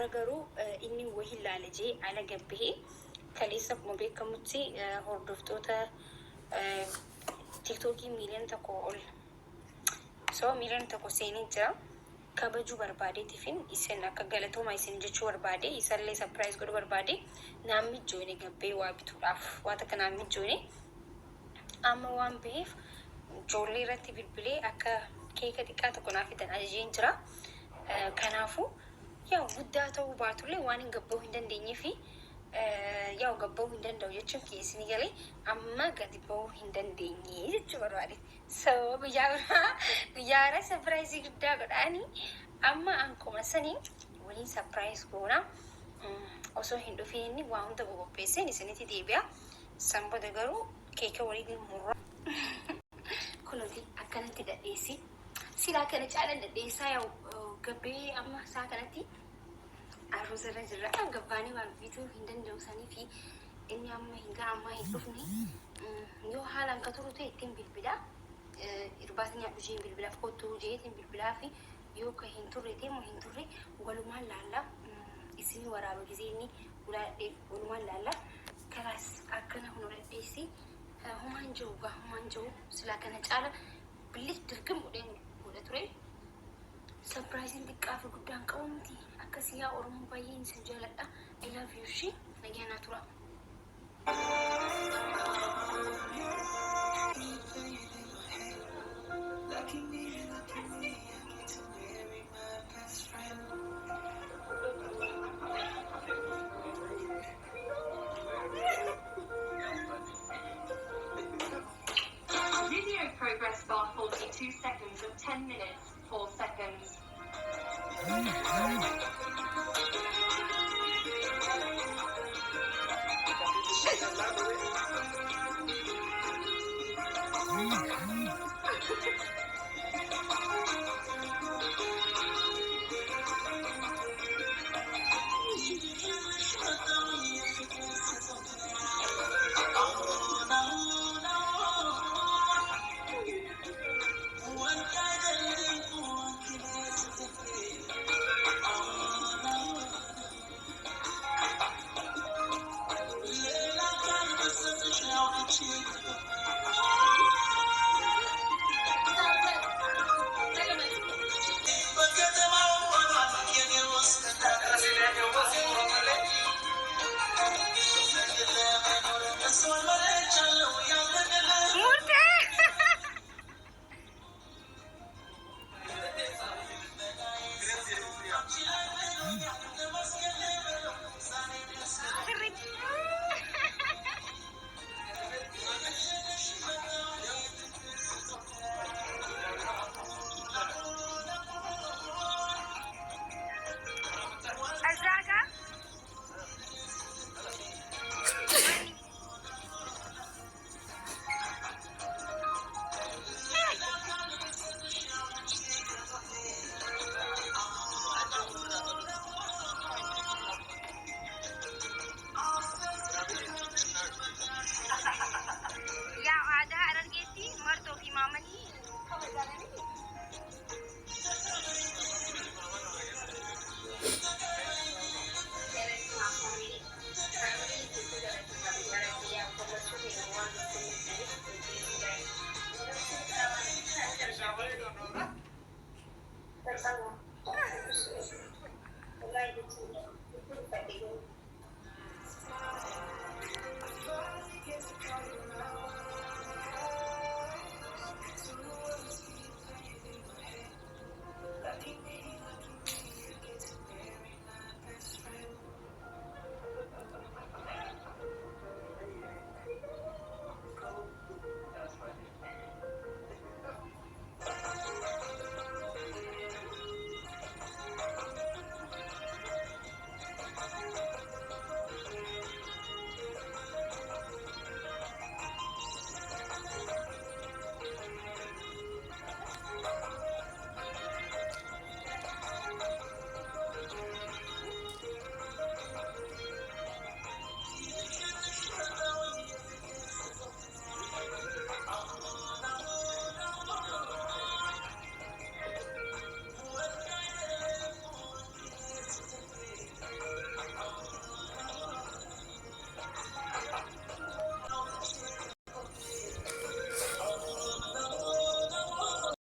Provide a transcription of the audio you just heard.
garuu inni wahii laalejee ala gabbee kaleessa akkuma beekamutti hordoftoota TikTokii miliyoona tokko ol miliyoona tokko seenee jira. Kabajuu barbaadeetiifin isin akka galatooma isin jechuu barbaade isallee surprise godhuu barbaade namni joone gabbee waa bituudhaaf waa takka namni joone amma waan beef ijoollee irratti bilbilee akka keeka xiqqaa tokko naaf fidan ajajeen jira. Kanaafuu yaa guddaa ta'uu baatullee waan hin gabba'uu hin dandeenyee fi yaa gabba'uu hin danda'u jechuun keessi ni galee amma gadi ba'uu hin dandeenye jechuu barbaade. So guyyaa surprise guddaa godhaanii amma ankuma sanii waliin surprise goona osoo hin dhufin inni waa hunda qopheesseen isinitti deebi'a. Sanbooda garuu keeka waliin murra kunuuti akkanatti dadheessi. Silaa kana caalan dadheessaa yaa gabbee amma isaa kanatti arroza irra jirra. Gabbaanii waan bituu hin danda'u sanii fi inni amma hin dhufne yoo haalaan ka turu ta'e ittiin bilbilaa. Irbaata nyaadhu jeen bilbilaaf kottuu jeetiin bilbilaa fi yoo ka hin turre deemu hin turre walumaan laalla isin waraaba gisee inni walumaan laalla karaas akkana hunu dadheessi humaan jiru silaa kana caala billis dirqam godha ture. Surprise xiqqaa fi guddaan qabu miti akkasii yaa Oromoo baay'een isin jaaladha. I love you shi nagaanaa tura. Video progress bar 42 seconds of 10 minutes, 4 seconds.